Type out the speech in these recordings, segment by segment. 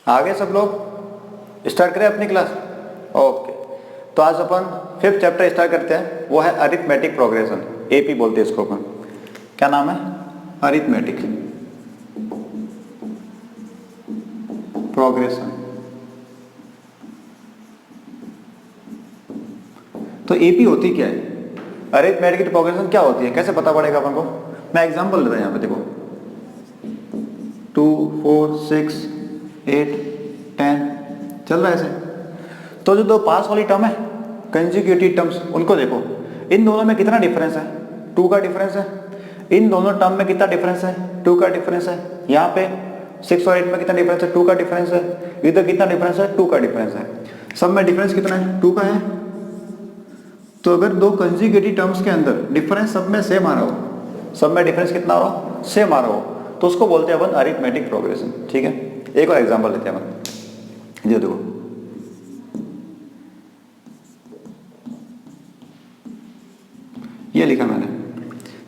आगे सब लोग स्टार्ट करें अपनी क्लास। ओके, तो आज अपन 5th चैप्टर स्टार्ट करते हैं, वो है अरिथमेटिक प्रोग्रेशन, एपी बोलते हैं इसको अपन। क्या नाम है? Arithmetic progression. तो एपी होती क्या है? अरिथमेटिक प्रोग्रेशन क्या होती है, कैसे पता पड़ेगा अपन को? मैं एग्जांपल देता हूं, यहाँ पे देखो 2 4 6 8 10 चल रहा है ऐसे। तो जो दो पास वाली टर्म है कंसेक्यूटिव टर्म्स, उनको देखो, इन दोनों में कितना डिफरेंस है? 2 का डिफरेंस है। इन दोनों टर्म में कितना डिफरेंस है? 2 का डिफरेंस है। यहाँ पे 6 और 8 में कितना डिफरेंस है? 2 का डिफरेंस है। इधर कितना डिफरेंस है? 2 का डिफरेंस है। सब में डिफरेंस कितना है? 2 का है। तो अगर दो कंसेक्यूटिव टर्म्स के अंदर डिफरेंस सब में सेम आ रहा हो, सब में डिफरेंस कितना आ रहा हो? सेम आ रहा हो, तो उसको बोलते हैं अपन अरिथमेटिक प्रोग्रेशन। ठीक है, एक और एग्जांपल लेते हैं अपन। ये देखो, ये लिखा मैंने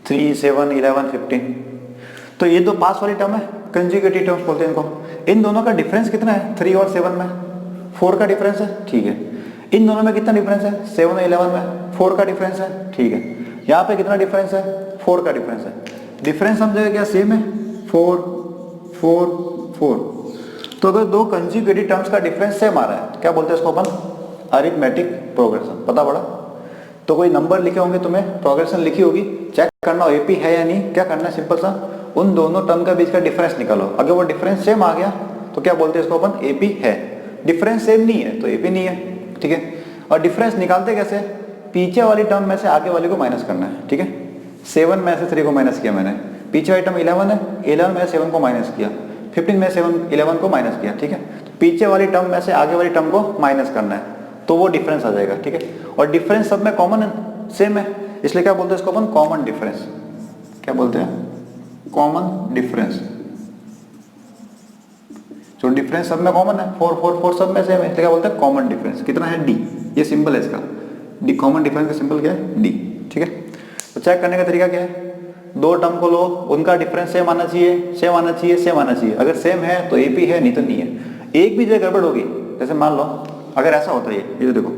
3 7 11 15। तो ये दो पास वाली टर्म है, कंसेक्यूटिव टर्म्स बोलते हैं इनको। इन दोनों का डिफरेंस कितना है? 3 और 7 में 4 का डिफरेंस है। ठीक है, इन दोनों में कितना डिफरेंस है? 7 और 11 में 4 का डिफरेंस है। ठीक है, यहाँ पे कितना डिफरेंस है? 4 का डिफरेंस है। डिफरेंस समझेगा क्या? सेम है, 4 4 4। तो अगर दो कंसेक्यूटिव टर्म्स का डिफरेंस सेम आ रहा है, क्या बोलते हैं इसको अपन? Arithmetic progression. पता पड़ा? तो कोई नंबर लिखे होंगे, तुम्हें प्रोग्रेशन लिखी होगी, चेक करना हो एपी है या नहीं। क्या करना है? सिंपल सा, उन दोनों टर्म के बीच का डिफरेंस निकालो। अगर वो डिफरेंस सेम आ गया तो क्या बोलते हैं इसको अपन? एपी है। डिफरेंस सेम नहीं है तो एपी नहीं है। ठीक है, और डिफरेंस निकालते कैसे? पीछे वाली टर्म में से आगे वाली को माइनस करना है। ठीक है, 7 में से 3 को माइनस किया मैंने, पीछे वाली टर्म 11 है, 11 में से 7 को माइनस किया, 15 में 7 11 को माइनस किया। ठीक है, तो पीछे वाली टर्म में से आगे वाली टर्म को माइनस करना है, तो वो डिफरेंस आ जाएगा। ठीक है, और डिफरेंस सब में कॉमन है, सेम है, इसलिए क्या बोलते हैं इसको अपन? Common difference. क्या बोलते हैं? Common difference. जो डिफरेंस सब में कॉमन है, 4 4 4 सब में सेम है, तो क्या बोलते हैं? Common difference. कितना है? डी। ये सिंबल है इसका, डी। कॉमन डिफरेंस का सिंबल क्या है? डी। ठीक है, तो चेक करने का तरीका क्या है? दो टर्म को लो, उनका डिफरेंस सेम आना चाहिए, सेम आना चाहिए, सेम आना चाहिए। अगर सेम है तो एपी है, नहीं तो नहीं है। एक भी जगह गड़बड़ होगी, जैसे मान लो अगर ऐसा होता है, ये देखो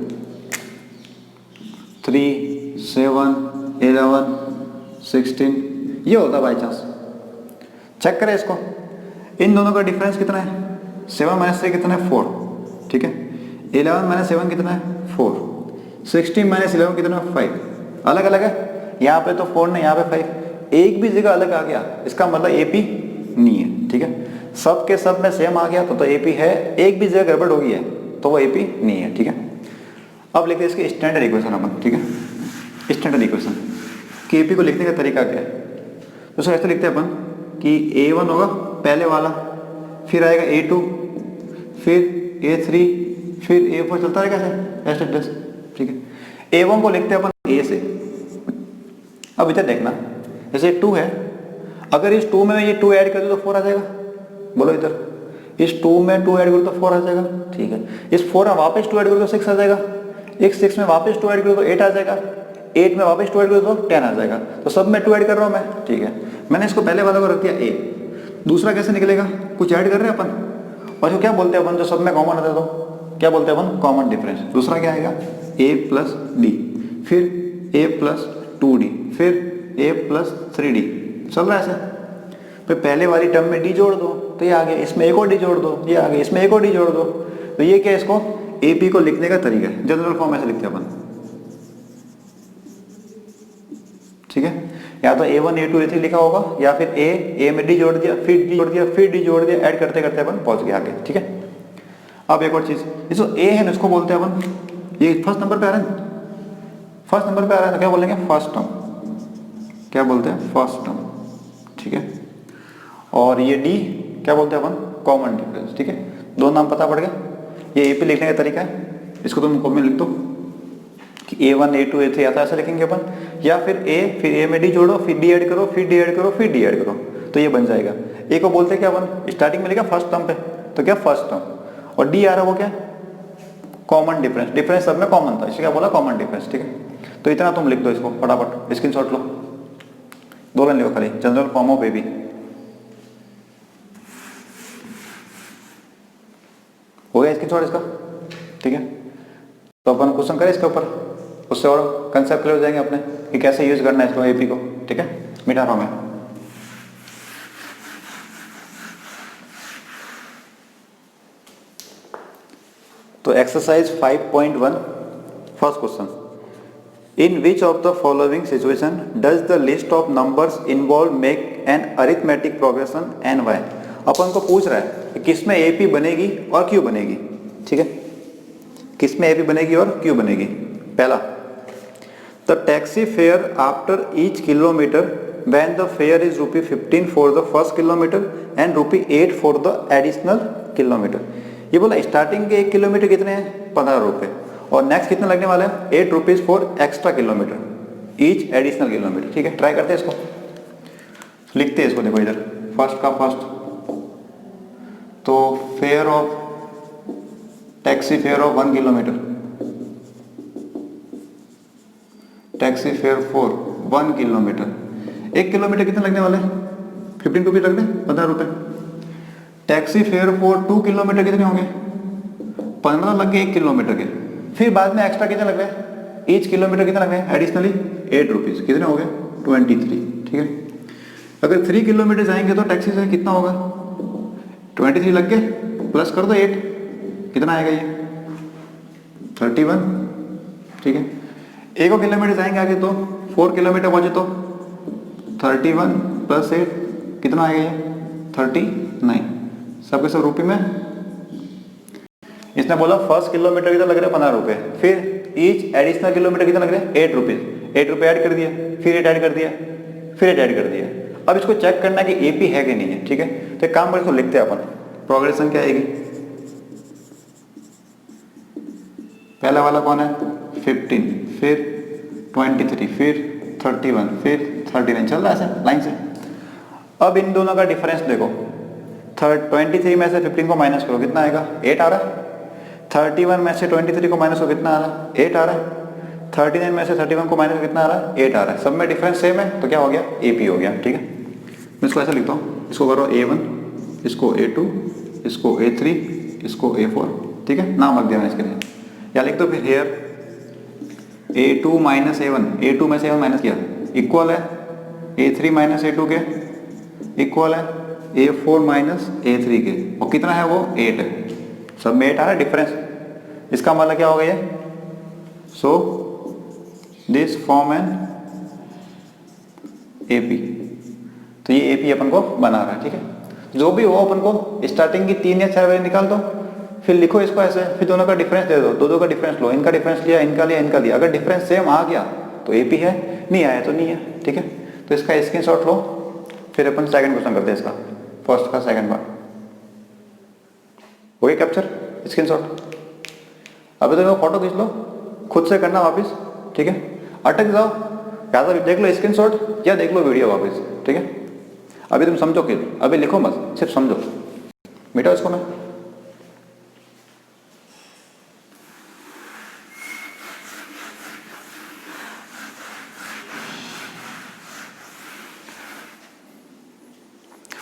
3 7 11 16, ये होता बाई चांस। चेक करें इसको, इन दोनों का डिफरेंस कितना है? 7 माइनस 3 कितना है? 4। ठीक है, 11 माइनस 7 कितना है? 4। 16 माइनस 11 कितना है? 5। अलग अलग है, यहाँ पे तो 4 नहीं, यहाँ पे 5। एक भी जगह अलग आ गया, इसका मतलब एपी नहीं है। ठीक है, सब के सब में सेम आ गया तो एपी है। एक भी जगह गड़बड़ हो गई है तो वो एपी नहीं है। ठीक है, अब लिखते हैं इसकी स्टैंडर्ड इक्वेशन अपन। ठीक है, स्टैंडर्ड इक्वेशन कि एपी को लिखने का तरीका क्या है? तो सर ऐसे लिखते हैं अपन कि A1 होगा पहले वाला, फिर आएगा A2, फिर A3, फिर A4, चलता रहेगा ऐसे ऐसे। ठीक है, A1 को लिखते हैं अपन A से। अब इधर देखना, जैसे 2 है, अगर इस 2 में ये 2 ऐड कर दो तो 4 आ जाएगा। बोलो इधर, इस 2 में 2 ऐड करो तो 4 आ जाएगा। ठीक है, इस 4 में वापस 2 ऐड करो तो 6 आ जाएगा। एक 6 में वापस 2 ऐड करो तो 8 आ जाएगा। 8 में वापस 2 ऐड करो तो 10 आ जाएगा। तो सब में 2 ऐड कर रहा हूं मैं। ठीक है, मैंने इसको पहले वाला को रख दिया A। दूसरा कैसे निकलेगा? कुछ ऐड कर रहे हैं अपन, और जो क्या बोलते हैं अपन, जो सब में कॉमन होता है तो क्या बोलते हैं अपन? Common difference. दूसरा क्या आएगा? A प्लस डी, फिर A प्लस 2D, फिर A प्लस 3D। चल रहा है ऐसे। फिर पहले वाली टर्म में D जोड़ दो तो ये आ गया, इसमें एक और D जोड़ दो, ये आ गया, इसमें एक और D जोड़ दो। तो ये क्या है? इसको AP को लिखने का तरीका है, जनरल फॉर्म ऐसे लिखते हैं अपन। ठीक है, या तो A1 A2 A3 लिखा होगा, या फिर A में D जोड़ दिया, फिर D जोड़ दिया, फिर D जोड़ दिया, ऐड करते करते अपन पहुंच गए आगे। ठीक है, अब एक और चीज, इसको A है ना, इसको बोलते हैं अपन, ये फर्स्ट नंबर पे आ रहा है, फर्स्ट नंबर पे आ रहा है तो क्या बोलेंगे? First term. क्या बोलते हैं? First term. ठीक है, और ये D क्या बोलते हैं अपन? Common difference. ठीक है, दो नाम पता पड़ गया। ये एपी लिखने का तरीका है, इसको तुम कॉमन लिख दो कि A1 A2 A3 या तो ऐसा लिखेंगे अपन, या फिर A, फिर A में D जोड़ो, फिर D ऐड करो, फिर D ऐड करो, फिर D ऐड करो, तो ये बन जाएगा। A को बोलते हैं क्या अपन? स्टार्टिंग में लिखा फर्स्ट टर्म पे, तो क्या फर्स्ट टर्म, और D आ रहा वो क्या? Common difference. डिफरेंस सब में कॉमन था, इसलिए क्या बोला? Common difference. ठीक है, तो इतना तुम लिख दो इसको फटाफट, स्क्रीनशॉट लो, 2 लाइन लिखो खाली, general form of AB. Screenshot इसका, ठीक है। तो अपन क्वेश्चन करें इसके ऊपर, उससे और कंसेप्ट क्लियर हो जाएंगे अपने कि कैसे यूज करना है इसको एपी को, ठीक है, मीठा फॉर्म में। तो exercise 5.1 first question, in which of the following situation does the list of numbers involve make an arithmetic progression and why. अपन को पूछ रहा है कि किस में एपी बनेगी और क्यों बनेगी, ठीक है, किस में एपी बनेगी और क्यों बनेगी। पहला, the taxi fare after each kilometre when the fair is ₹15 for the first kilometre and ₹8 for the additional kilometre. ये बोला स्टार्टिंग के 1 किलोमीटर कितने हैं, 15 रुपए, और नेक्स्ट कितने लगने वाले हैं, ₹8 for extra kilometre each additional kilometre, ठीक है। ट्राई करते हैं इसको, लिखते हैं इसको, देखो इधर फर्स्ट का फर्स्ट, तो fair of taxi fare of 1 kilometre, taxi fare for 1 kilometre, 1 kilometre कितने लगने वाले, ₹15 लगने, 15 रुपए। टैक्सी फेयर फॉर 2 किलोमीटर कितने होंगे, 15 लग गए 1 किलोमीटर के, फिर बाद में एक्स्ट्रा कितने लग गए, ईच किलोमीटर कितने लग गए एडिशनली, ₹8, कितने हो गए, 23, ठीक है। अगर 3 किलोमीटर जाएंगे तो टैक्सी से कितना होगा, 23 लग गए, प्लस कर दो 8, कितना आएगा ये, 31, ठीक है। 1 किलोमीटर जाएंगे आगे तो 4 किलोमीटर पहुंचे तो 31 प्लस 8 कितना आएगा ये, 39, सबके सब रुपये में। इसने बोला फर्स्ट किलोमीटर कितना लग रहा है, 15 रुपए, फिर ईच एडिशनल किलोमीटर कितना लग रहा है, ₹8 ऐड कर दिया, फिर 8 ऐड कर दिया, फिर 8 ऐड कर दिया। अब इसको चेक करना है कि एपी है कि नहीं है, ठीक है। तो एक काम कर, इसको लिखते हैं अपन, प्रोग्रेशन क्या आएगी, पहला वाला कौन है 15, फिर 23, फिर 31, फिर 39, चल रहा है ऐसे लाइन से। अब इन दोनों का डिफरेंस देखो, 23 में से 15 को माइनस करो, कितना आएगा, 8 आ रहा है। 31 में से 23 को माइनस करो, कितना आ रहा है, 8 आ रहा है। 39 में से 31 को माइनस करो, कितना आ रहा है, 8 आ रहा है। सब में डिफरेंस सेम है, तो क्या हो गया, एपी हो गया, ठीक है। मैं इसको ऐसे लिखता हूँ, इसको करो A1, इसको A2, इसको A3, इसको A4, ठीक है, नाम रख दिया मैंने इसके लिए। या लिख दो फिर hair A2 minus A1, A2 में से A1 माइनस किया, इक्वल है A3 माइनस A2 के, इक्वल है A4 माइनस A3 के, और कितना है वो 8 है, सब में 8 आ रहा है डिफरेंस। इसका मतलब क्या हो गया, so this form an AP, तो ये एपी अपन को बना रहा है, ठीक है। जो भी हो अपन को स्टार्टिंग की 3 या 4 वैल्यू निकाल दो, फिर लिखो इसको ऐसे, फिर दोनों का डिफरेंस दे दो, दो का डिफरेंस लो, इनका डिफरेंस लिया, इनका लिया, इनका लिया, अगर डिफरेंस सेम आ गया तो एपी है, नहीं आया तो नहीं है, ठीक है। तो इसका स्क्रीनशॉट लो, फिर अपन सेकंड क्वेश्चन करते हैं इसका, फर्स्ट का सेकंड पार्ट हो गया कैप्चर, स्क्रीनशॉट। अभी तो फोटो खींच लो, खुद से करना वापस, ठीक है। अटक जाओ, या तो देख लो स्क्रीनशॉट या देख लो वीडियो वापस, ठीक है। अभी तुम समझो कि अभी लिखो मत, सिर्फ समझो, मिटाओ इसको। मैं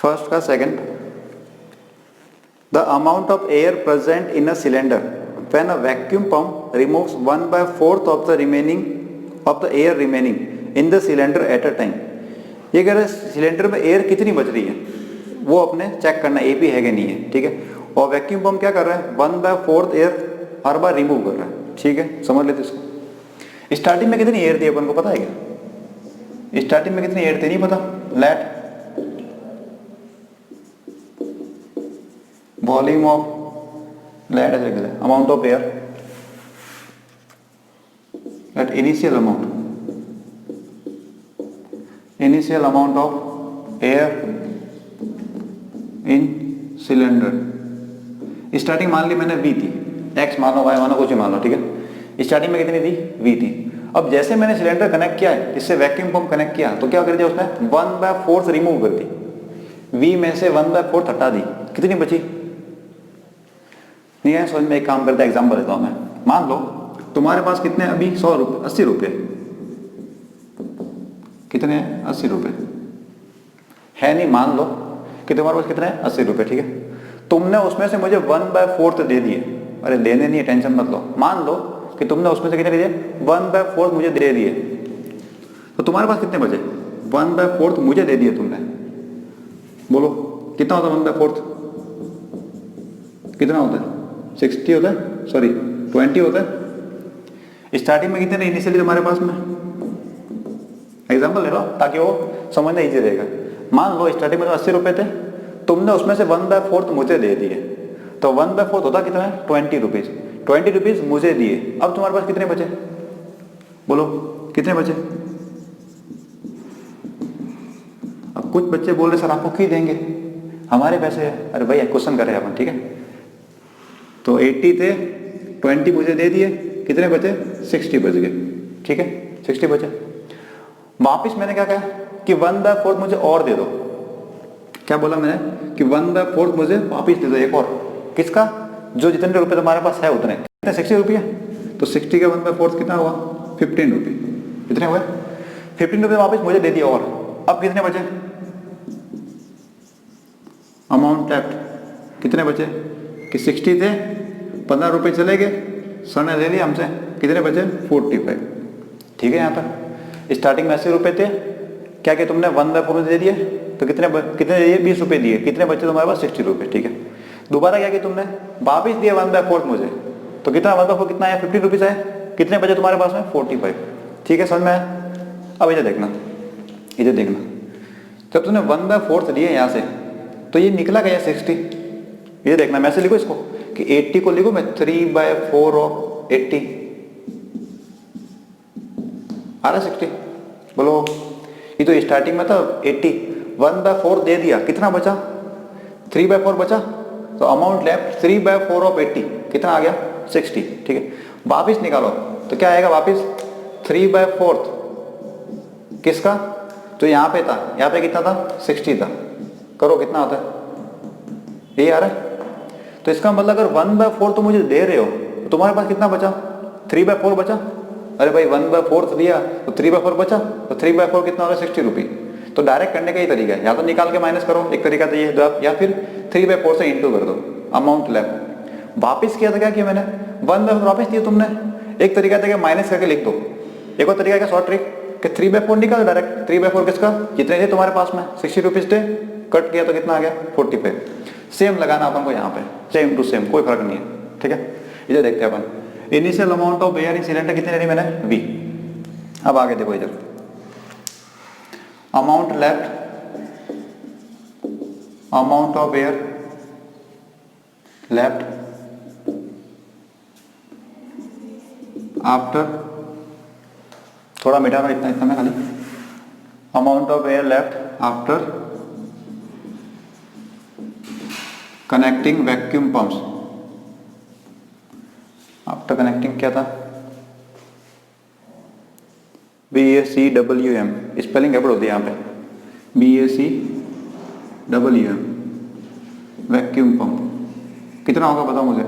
फर्स्ट का second, the amount of air present in a cylinder when a vacuum pump removes 1/4 of the remaining of the air remaining in the cylinder at a time. ये कह रहे हैं सिलेंडर में एयर कितनी बच रही है, वो अपने चेक करना एपी है कि नहीं है, ठीक है। और वैक्यूम पंप क्या कर रहा है, 1/4 एयर हर बार रिमूव कर रहा है, ठीक है, समझ लेते इसको। स्टार्टिंग में कितनी एयर थी अपन को पता है क्या, स्टार्टिंग में कितनी एयर थी नहीं पता, let volume of let amount of air at initial amount of air in cylinder. Starting मान ली मैंने V थी, X मानो Y मानो कुछ ही मान लो, ठीक है। स्टार्टिंग में कितनी थी, V थी। अब जैसे मैंने सिलेंडर कनेक्ट किया है, इससे वैक्यूम पंप कनेक्ट किया, तो क्या कर दिया उसने, 1/4 से रिमूव कर दी, V में से 1/4 हटा दी, कितनी बची, नहीं है समझ में। एक काम करता है, एग्जाम्पल देता हूं मैं। मान लो तुम्हारे पास कितने अभी 100 रुपये, 80 रुपये, कितने हैं 80 रुपये है, नहीं मान लो कि तुम्हारे पास कितने हैं 80 रुपये, ठीक है। तुमने उसमें से मुझे 1/4 दे दिए, अरे लेने नहीं है, टेंशन मत लो। मान लो कि तुमने उसमें से कितने दिए, 1/4 मुझे दे दिए, तो तुम्हारे पास कितने बचे, 1/4 मुझे दे दिए तुमने। बोलो कितना होता है 1/4, कितना होता है, 60 होता है, सॉरी 20 होता है। स्टार्टिंग में कितने थे इनिशियली तुम्हारे पास में, एग्जाम्पल ले लो ताकि वो समझना ईजी रहेगा। मान लो स्टार्टिंग में तो 80 रुपए थे, तुमने उसमें से 1/4 मुझे दे दिए, तो 1/4 होता कितना है, 20 रुपीज। 20 रुपीज मुझे दिए, अब तुम्हारे पास कितने बचे, बोलो कितने बचे। अब कुछ बच्चे बोल रहे सर आपको क्यों देंगे, हमारे पैसे है। अरे भाई क्वेश्चन कर रहे हैं अपन, ठीक है। तो 80 थे, 20 मुझे दे दिए, कितने बचे, 60 बच गए, ठीक है, 60 बचे। वापिस मैंने क्या कहा कि 1/4 मुझे और दे दो। क्या बोला मैंने कि 1/4 मुझे वापिस दे दो, एक और, किसका, जो जितने रुपए तुम्हारे पास है उतने, कितने 60 रुपये, तो 60 का 1/4 कितना हुआ, 15 रुपये, कितने हुए, 15 रुपये वापिस मुझे दे दिया और। अब कितने बचे, अमाउंट लेफ्ट कितने बचे कि 60 थे, 15 रुपये चले गए, सर ने ले लिया हमसे, कितने बचे 45, ठीक है। यहाँ तक स्टार्टिंग में 80 रुपये थे, क्या कि तुमने 1/4 दे दिए, तो कितने दिए, 20 रुपये दिए, कितने बचे तुम्हारे पास 60 रुपये, ठीक है। दोबारा क्या कि तुमने वापिस दिए 1/4 मुझे, तो कितना 1/4 कितना आया, 50 रुपीज आया, कितने बचे तुम्हारे पास में 45, ठीक है, समझ में आया। अब इधर देखना, इधर देखना, जब तुमने 1/4 दिए यहाँ से, तो ये निकला गया 60, ये देखना, मैं से लिखो इसको कि 80 को लिखो मैं 3/4 ऑफ 80, आ रहा 60, बोलो। ये तो स्टार्टिंग में था 80, 1/4 दे दिया, कितना बचा 3/4 बचा, तो अमाउंट लेफ्ट 3/4 ऑफ 80, कितना आ गया 60, ठीक है। वापिस निकालो तो क्या आएगा, वापिस 3/4 किसका, तो यहाँ पे था, यहाँ पे कितना था 60 था, करो कितना आता है, यही आ रहा है। तो इसका मतलब अगर 1/4 तो मुझे दे रहे हो, तो तुम्हारे पास कितना बचा, 3/4 बचा। अरे भाई 1/4 दिया तो 3/4 बचा, तो 3/4 कितना होगा 60 रुपये। तो डायरेक्ट करने का ही तरीका है, या तो निकाल के माइनस करो, एक तरीका तो ये, या फिर 3/4 से इंटू कर दो अमाउंट लेफ्ट। वापिस किया था क्या किया मैंने, 1/4 वापिस दिया तुमने, एक तरीका था कि माइनस करके लिख दो, एक और तरीका क्या शॉर्ट ट्रिक कि 3/4 निकाल डायरेक्ट, 3/4 किसका, जितने थे तुम्हारे पास में 60 रुपीज थे, कट किया तो कितना आ गया 45। सेम लगाना अपन को यहाँ पे, सेम टू सेम, कोई फर्क नहीं है, ठीक है। इधर देखते हैं अपन, initial amount of air in cylinder कितने लेनी मैंने, V। अब आगे देखो इधर, amount left, amount of air left after, थोड़ा मिटा इतना इतना में खाली, amount of air left after connecting vacuum pumps, after connecting क्या था, BACWM, स्पेलिंग गड़बड़ होती है यहाँ पे, BACWM वैक्यूम पंप, कितना होगा बताओ मुझे,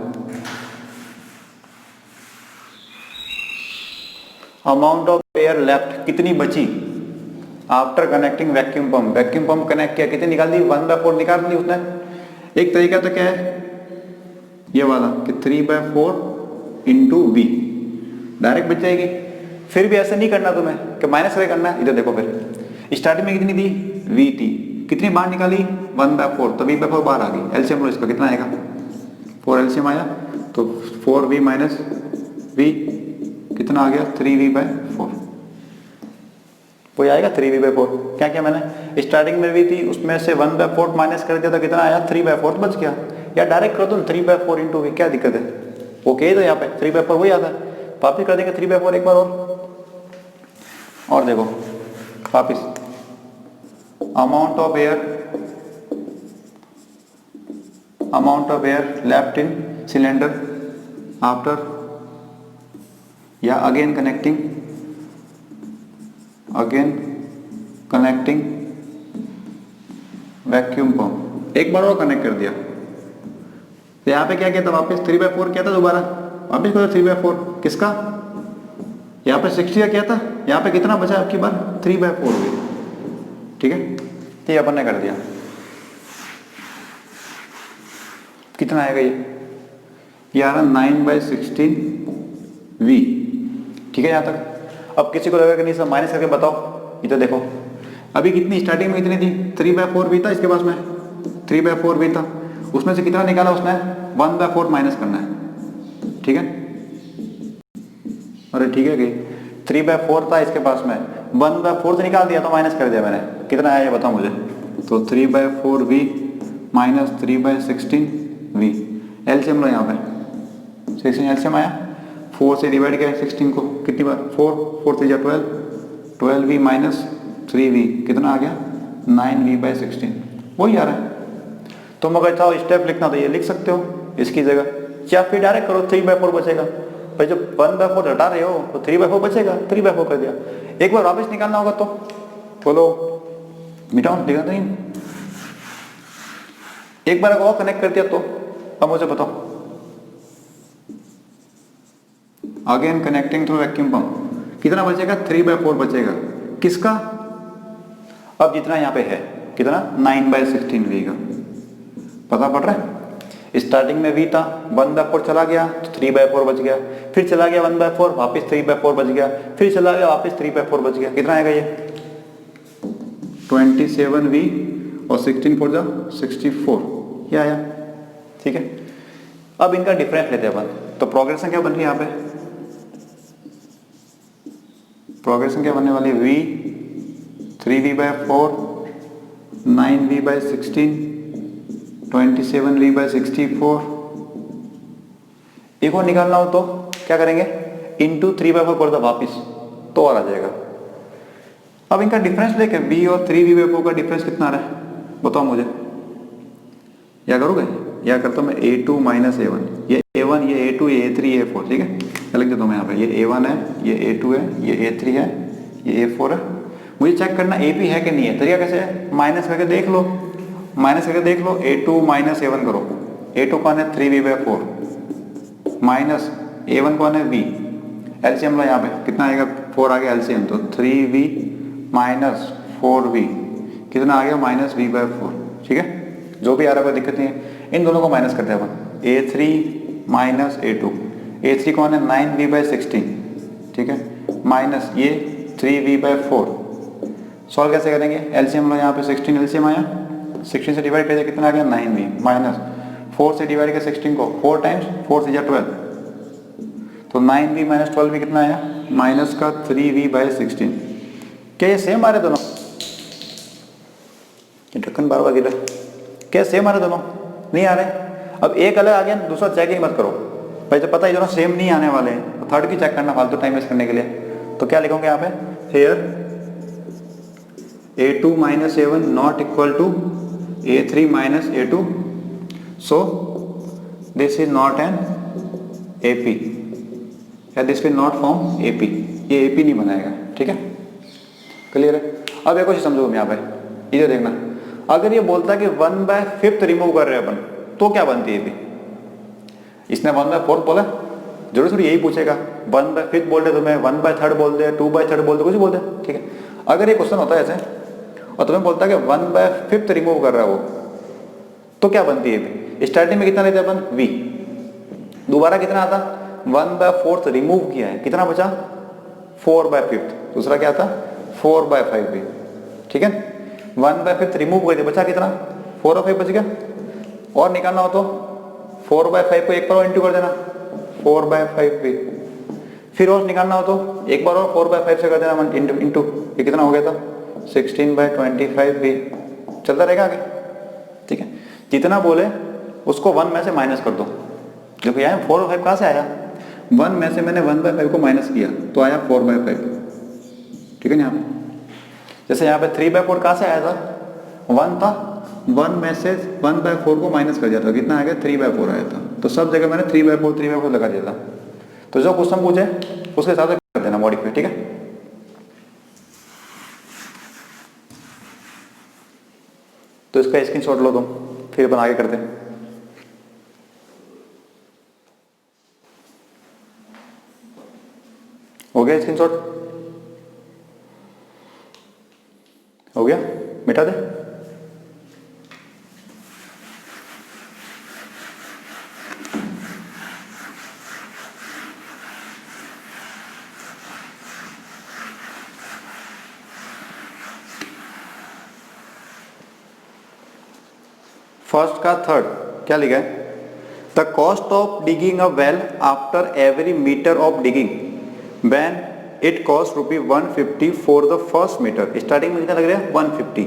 अमाउंट ऑफ एयर लेफ्ट कितनी बची after connecting vacuum pump, vacuum pump connect किया, कितनी निकाल दी 1/4 निकाल दी उसने। एक तरीका तो क्या है ये वाला कि 3/4 इंटू V, डायरेक्ट बच जाएगी। फिर भी ऐसा नहीं करना तुम्हें कि माइनस करके करना है, इधर देखो फिर स्टार्टिंग में कितनी दी VT, कितनी बाहर निकाली 1/4, तो V/4 बाहर आ गई, एलसीएम लो इसका, कितना आएगा 4 एलसीएम आया, तो 4V माइनस V कितना आ गया 3V/4, वो आएगा 3V/4। क्या किया मैंने, स्टार्टिंग में V थी उसमें से 1/4 माइनस कर दिया तो कितना आया 3/4 बच गया, या डायरेक्ट कर दो 3/4 इंटू V, क्या दिक्कत है, ओके। तो यहाँ पे 3/4 वही आता है, वापिस कर देंगे 3/4 एक बार और देखो वापिस, amount of air left in cylinder after, या अगेन कनेक्टिंग वैक्यूम पंप, एक बार और कनेक्ट कर दिया, तो यहाँ पे क्या किया था वापस 3/4 किया था, दोबारा वापस करो 3/4 किसका, यहाँ पे 60 का किया था, यहाँ पे कितना बचा आपकी बार 3/4 हुई, ठीक है। तो ये अपन ने कर दिया, कितना आएगा ये, ये आ रहा 9/16v। ठीक है यहाँ तक। अब किसी को लगेगा कि नहीं सर माइनस करके बताओ, ये तो देखो अभी कितनी स्टार्टिंग में कितनी थी 3/4v था इसके पास में 3/4v था, उसमें से कितना निकाला उसने 1/4 माइनस करना है। ठीक है, अरे ठीक है कि 3/4 था इसके पास में 1/4 से निकाल दिया तो माइनस कर दिया मैंने, कितना आया ये बताओ मुझे। तो 3/4v माइनस 3/16v, एलसीएम लो यहाँ पे 16 एलसीएम आया, 4 से डिवाइड किया 16 को कितनी बार 4 3 12, 12v माइनस 3v कितना आ गया 9v/16, वही आ रहा है। तुम अगर चाहो स्टेप लिखना तो ये लिख सकते हो इसकी जगह, या फिर डायरेक्ट करो 3/4 बचेगा। भाई जब 1/4 हटा रहे हो तो 3/4 बचेगा, 3/4 कर दिया। एक बार वापस निकालना होगा तो बोलो मिटाओ, दिखा नहीं, एक बार और कनेक्ट कर दिया तो अब मुझे बताओ। Again connecting through vacuum pump कितना बचेगा 3/4 बचेगा किसका, अब जितना यहाँ पे है कितना 9/16v का, पता पड़ रहा है। स्टार्टिंग में v था 1/4 चला गया तो 3/4 बच गया, फिर चला गया 1/4 वापस 3/4 बच गया, फिर चला गया वापस 3/4 बच गया, कितना आएगा ये 27v और 16 4 जा 64, ये आया। ठीक है, अब इनका डिफरेंस लेते हैं अपन, तो प्रोग्रेशन क्या बन रही है यहाँ पे, प्रोग्रेशन क्या बनने वाली है v 3v/4 9v/16 27v/64। एक और निकालना हो तो क्या करेंगे इंटू 3/4 कर दो वापिस तो और आ जाएगा। अब इनका डिफरेंस लेके v और 3v/4 का डिफरेंस कितना आ रहा है बताओ मुझे, या करोगे या करता हूं मैं a2 माइनस a1, ये a1 ये a2 ये a3 ये a4। ठीक है, लिख देता हूं मैं यहाँ पे, ये a1 है ये a2 है ये a3 है ये a4 है। मुझे चेक करना AP है कि नहीं है, तरीका कैसे है माइनस करके देख लो, माइनस करके देख लो a2 माइनस a1 करो, a2 कौन है 3v/4 माइनस a1 कौन है v, एलसीएम लो यहाँ पे कितना आएगा 4 आ गया एलसीएम, तो 3v माइनस 4v कितना आ गया -v/4। ठीक है, जो भी आ रहा है कोई दिक्कत नहीं है, इन दोनों को माइनस करते हैं अपन, a3 माइनस a2, a3 कौन है 9v/16। ठीक है, माइनस ये 3v/4, सॉल्व कैसे करेंगे एलसीएम लो यहाँ पे 16 एलसीएम आया, 16 से डिवाइड करिए कितना आ गया 9v माइनस 4 से डिवाइड किया 16 को 4 टाइम्स 4 से 12, तो 9v माइनस 12v कितना आया माइनस का 3v/16। क्या ये सेम आ रहे दोनों, ये ढक्कन बार बार गिरा, क्या सेम आ रहे दोनों नहीं आ रहे। अब एक अलग आ गया दूसरा चेक ही मत करो भाई, जब पता है दोनों सेम नहीं आने वाले हैं तो थर्ड की चेक करना फालतू टाइम वेस्ट करने के लिए। तो क्या लिखोगे यहाँ पे here a2 minus a1 not equal to a3 minus a2, so this is not an AP या this will not form AP, ये AP नहीं बनाएगा। ठीक है, क्लियर है। अब एक चीज समझो यहाँ पे, इधर देखना, अगर ये बोलता है कि 1/5 रिमूव कर रहे हैं अपन तो क्या बनती है AP, इसने 1/4 बोला, जरूर थोड़ी यही पूछेगा 1/5 बोल दे तुम्हें 1/3 बोल दे 2/3 बोल दे कुछ बोल दे। ठीक है, अगर ये क्वेश्चन होता है ऐसे और तुम्हें बोलता है कि 1/5 रिमूव कर रहा है वो तो क्या बनती है AP, स्टार्टिंग में कितना लेते हैं अपन v, दोबारा कितना आता 1/4 रिमूव किया है कितना बचा 4/5, दूसरा क्या था 4/5v। ठीक है, 1/5 रिमूव कर दिया बचा कितना 4/5 बच गया, और निकालना हो तो 4/5 को एक बार और इंटू कर देना 4/5v, फिर और निकालना हो तो एक बार और 4/5 से कर देना इंटू, ये कितना हो गया था 16/25v, चलता रहेगा आगे। ठीक है, जितना बोले उसको 1 में से माइनस कर दो, देखो यहाँ 4 और 5 कहाँ से आया, 1 में से मैंने 1/5 को माइनस किया तो आया 4/5। ठीक है, यहाँ पे जैसे यहाँ पे 3/4 कहाँ से आया था 1 था, 1 में से 1/4 को माइनस कर दिया था कितना आया 3/4 आया था, तो सब जगह मैंने 3/4 लगा दिया था। तो जो क्वेश्चन पूछे उसके हिसाब से कर देना मॉडिफाई। ठीक है, तो इसका स्क्रीनशॉट लो तुम, फिर अपन आगे करते हैं। हो गया स्क्रीनशॉट, हो गया, मिटा दे। फर्स्ट का थर्ड क्या लिखा है? The cost of digging a well after every metre of digging when it cost ₹150 for the first metre. Starting में कितना लग रहा है? 150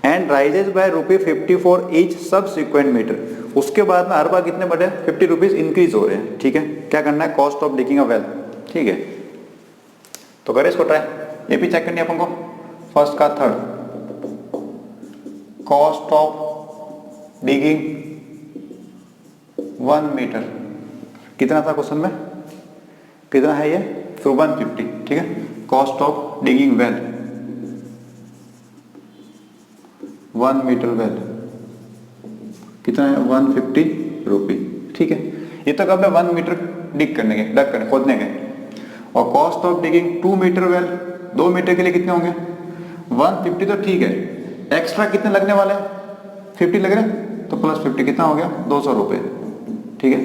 and rises by ₹50 for each subsequent metre. उसके बाद में हर बार कितने बढ़े? ₹50 इंक्रीज हो रहे हैं। ठीक है, क्या करना है? Cost of digging a well. ठीक है, तो करें इसको ट्राई। ये भी चेक करनी है अपन को। फर्स्ट का third, cost of digging 1 metre कितना था क्वेश्चन में? कितना है ये? 150। ठीक है, cost of digging well 1 metre well कितना है? ₹150। ठीक है, ये तो कब है? 1 मीटर डिग करने के, डग करने, खोदने के। और cost of digging 2 metre well, 2 metre के लिए कितने होंगे? 150 तो ठीक है, एक्स्ट्रा कितने लगने वाले हैं? 50 लग रहे हैं, तो प्लस 50 कितना हो गया? ₹200। ठीक है,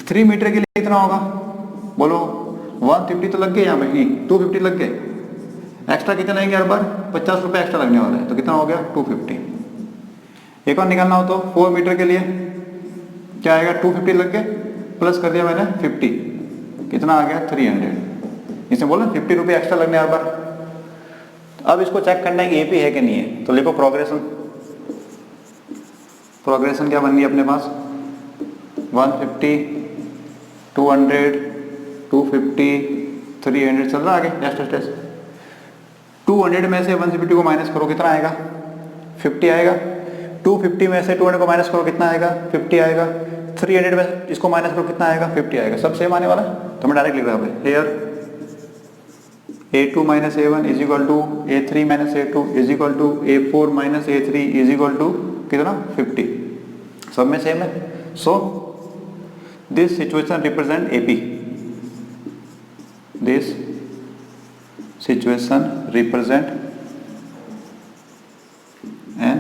3 मीटर के लिए कितना होगा? बोलो, 150 तो लग गए यहाँ पे, नहीं 250 लग गए, एक्स्ट्रा कितने लगेंगे? हर बार ₹50 एक्स्ट्रा लगने वाला है, तो कितना हो गया? 250। एक और निकालना हो तो 4 मीटर के लिए क्या आएगा? 250 लग गए, प्लस कर दिया मैंने 50, कितना आ गया? 300। इसमें बोला ₹50 एक्स्ट्रा लगने हर बार। अब इसको चेक करना है कि एपी है कि नहीं है, तो लिखो प्रोग्रेशन। प्रोग्रेशन क्या बननी है अपने पास? 150, 200, 250, 300 चल रहा आगे टेस्ट। 200 में से 150 को माइनस करो, कितना आएगा? 50 आएगा। 250 में से 200 को माइनस करो, कितना आएगा? 50 आएगा। 300 में इसको माइनस करो, कितना आएगा? 50 आएगा। सब सेम आने वाला है, तो मैं डायरेक्ट लिख रहा हूँ here A2 minus A1 is equal to A3 minus A2 is equal to A4 minus A3 is equal to कितना? 50। सब में सेम है। सो this situation represent AP। This situation represent N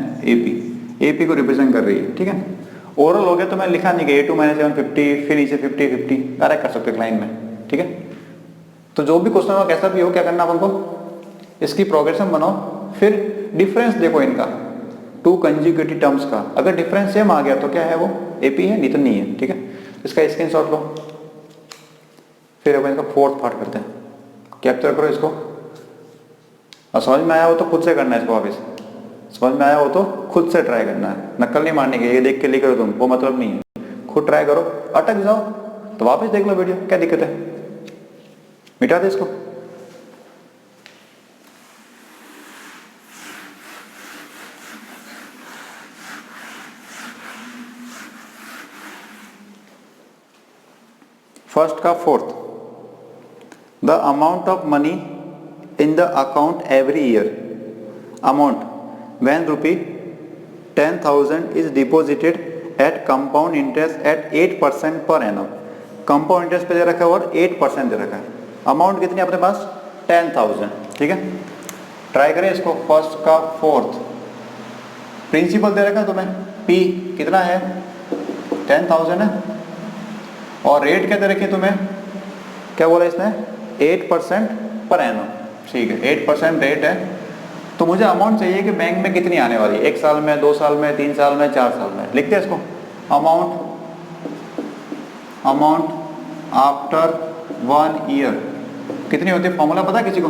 AP को रिप्रेजेंट कर रही है। ठीक है, ओवरऑल हो गया तो मैं लिखा नहीं कि A2 minus A1 50, फिर नीचे 50 50 डायरेक्ट कर सकते हैं लाइन में। ठीक है, तो जो भी क्वेश्चन हो कैसा भी हो, क्या करना अपन को? इसकी प्रोग्रेशन बनाओ, फिर डिफरेंस देखो इनका, 2 कंजुगेटिव टर्म्स का। अगर डिफरेंस सेम आ गया तो क्या है? वो एपी है, नहीं तो नहीं है। ठीक है, इसका स्क्रीनशॉट लो, फिर अपन इसका फोर्थ पार्ट करते हैं। कैप्चर करो इसको, और समझ में आया हो तो खुद से करना है इसको वापस। समझ में आया हो तो खुद से ट्राई करना है, नकल नहीं मारने की। ये देख के लिख रहे हो तुम, वो मतलब नहीं है। खुद ट्राई करो, अटक जाओ तो वापस देख लो वीडियो, क्या दिक्कत है? मिटा दे इसको। फर्स्ट का fourth, the amount of money in the account every year amount when ₹10,000 is deposited at compound interest at 8% per annum। Compound interest पे दे रखा है और 8% दे रखा है। अमाउंट कितनी अपने पास? 10,000। ठीक है, ट्राई करें इसको। फर्स्ट का फोर्थ, प्रिंसिपल दे रखा है तुम्हें, P कितना है? 10,000 है, और रेट क्या दे रखी है तुम्हें? क्या बोला इसने? 8% पर एनम। ठीक है, 8% रेट है, तो मुझे अमाउंट चाहिए कि बैंक में कितनी आने वाली है, 1 साल में, 2 साल में, 3 साल में, 4 साल में। लिखते हैं इसको, अमाउंट आफ्टर 1 ईयर कितनी होती है? फॉर्मूला पता है किसी को?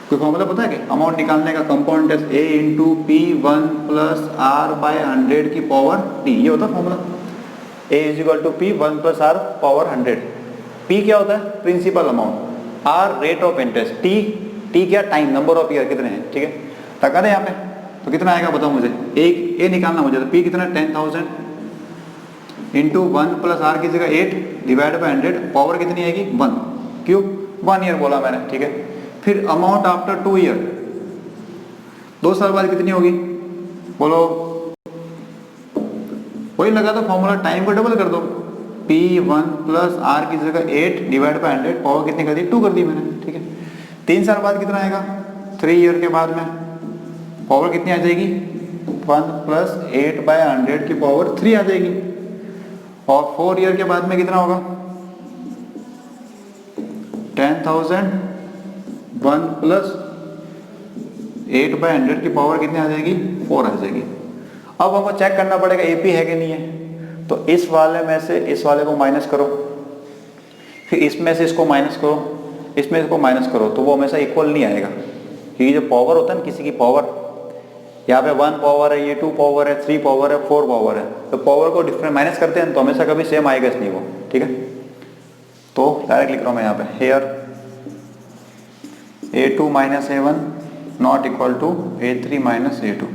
कोई फॉर्मूला पता है कि अमाउंट निकालने का? Compound interest A into P1 plus R by 100 की पावर D, ये होता है formula. A is equal to P1 plus R power 100। P क्या होता है? Principal amount. R rate of interest. T क्या? टाइम, नंबर ऑफ ईयर कितने हैं। ठीक है, टका दे यहाँ पे, तो कितना आएगा बताओ मुझे? एक ए निकालना मुझे, तो P कितना? 10,000 इंटू 1 प्लस R की जगह 8 डिवाइड बाय 100, पावर कितनी आएगी? 1। क्यों? 1 ईयर बोला मैंने। ठीक है, फिर अमाउंट आफ्टर 2 ईयर, 2 साल बाद कितनी होगी? बोलो, वही लगा दो फॉर्मूला, टाइम को डबल कर दो। P1 प्लस R की जगह 8 डिवाइड बाय 100, पावर कितनी कर दी? 2 कर दी मैंने। ठीक है, 3 साल बाद कितना आएगा? 3 ईयर के बाद में पावर कितनी आ जाएगी? 1 प्लस 8 बाय 100 की पावर 3 आ जाएगी। और 4 ईयर के बाद में कितना होगा? 10,000 1 प्लस 8 बाय 100 की पावर कितनी आ जाएगी? 4 आ जाएगी। अब हमको चेक करना पड़ेगा एपी है कि नहीं है। तो इस वाले में से इस वाले को माइनस करो, फिर इसमें से इसको माइनस करो, इसमें इसको माइनस करो, तो वो हमेशा इक्वल नहीं आएगा, क्योंकि जो पावर होता है ना किसी की पावर, यहाँ पे 1 पावर है, ये 2 पावर है, 3 पावर है, 4 पावर है, तो पावर को डिफरेंट माइनस करते हैं तो हमेशा कभी सेम आएगा इसलिए वो, ठीक है। तो डायरेक्ट लिख रहा हूँ मैं यहाँ पे, here a2 minus a1 not equal to a3 minus a2।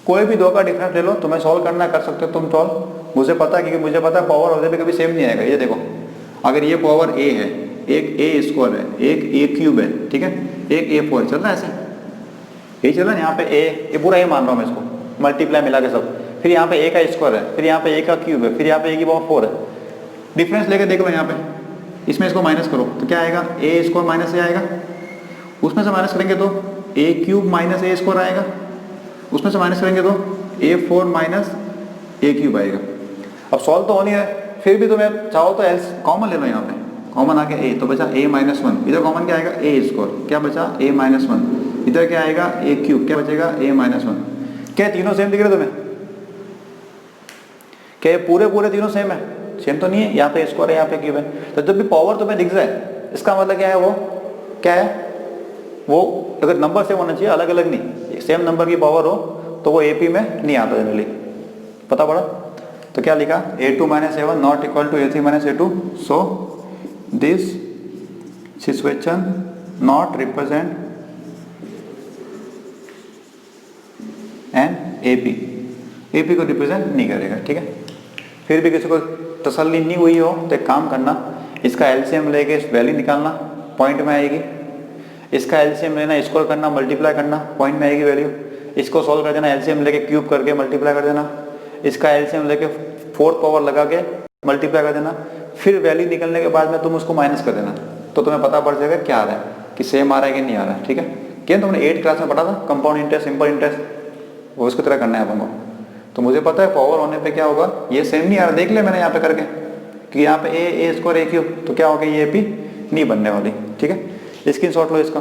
कोई भी दो का डिफरेंस ले लो, तुम्हें सॉल्व करना कर सकते हो तुम सॉल्व, मुझे पता है, क्योंकि मुझे पता है पावर होने पे कभी सेम नहीं आएगा। ये देखो, अगर ये पावर a है, एक a स्क्वायर है, एक a क्यूब है, ठीक है, एक a4 चल रहा है, ऐसे यही चल रहा है। यहाँ पे a, ये पूरा ये मान रहा हूँ मैं इसको, मल्टीप्लाई मिला के सब, फिर यहाँ पे a का स्क्वायर है, फिर यहाँ पे a का क्यूब है, फिर यहाँ पे a की पावर 4 है। डिफरेंस लेके देख लो यहाँ पे, इसमें इसको माइनस करो तो क्या आएगा, a स्क्वायर माइनस a आएगा, उसमें से माइनस करेंगे तो a cube minus a square आएगा, उसमें से माइनस करेंगे तो a4 माइनस a क्यूब आएगा। अब सॉल्व तो होनी है, फिर भी तुम्हें चाहो तो एल्स कॉमन ले लो, यहाँ पे कॉमन आ गया a, तो बचा a माइनस 1, इधर कॉमन क्या आएगा a स्क्वायर, क्या बचा a माइनस 1, इधर क्या आएगा a क्यूब, क्या बचेगा a माइनस 1। क्या तीनों सेम दिख रहे तुम्हें, क्या पूरे पूरे तीनों सेम है? सेम तो नहीं है, यहाँ पे स्क्वायर है, यहाँ पे क्यूब है। तो जब भी पावर तुम्हें दिख जाए, इसका मतलब क्या है, वो क्या है, वो अगर नंबर सेम होना चाहिए, अलग अलग नहीं, सेम नंबर की पावर हो तो वो एपी में नहीं आता जनरली, पता पड़ा। तो क्या लिखा, a2 minus a1 not equal to a3 minus a2, so this situation not represent an AP को रिप्रेजेंट नहीं करेगा, ठीक है। फिर भी किसी को तसल्ली नहीं हुई हो तो एक काम करना, इसका एलसीएम लेके वैल्यू निकालना, पॉइंट में आएगी, इसका एलसीएम लेना, स्क्वायर करना, मल्टीप्लाई करना, पॉइंट में आएगी वैल्यू, इसको सॉल्व कर देना, एलसीएम लेके क्यूब करके मल्टीप्लाई कर देना, इसका एलसीएम लेके 4th पावर लगा के मल्टीप्लाई कर देना, फिर वैल्यू निकलने के बाद में तुम उसको माइनस कर देना, तो तुम्हें पता पड़ जाएगा क्या आ रहा है, कि सेम आ रहा है कि नहीं आ रहा है, ठीक है। क्या तुमने 8th क्लास में पढ़ा था कंपाउंड इंटरेस्ट, सिंपल इंटरेस्ट, वो उसकी तरह करना है अपन को। तो मुझे पता है पावर होने पे क्या होगा, ये सेम नहीं आ रहा, देख ले मैंने यहाँ पे करके कि यहाँ पे a स्क्वायर a क्यूब, तो क्या होगा, ये एपी नहीं बनने वाली, ठीक है। स्क्रीनशॉट लो इसका।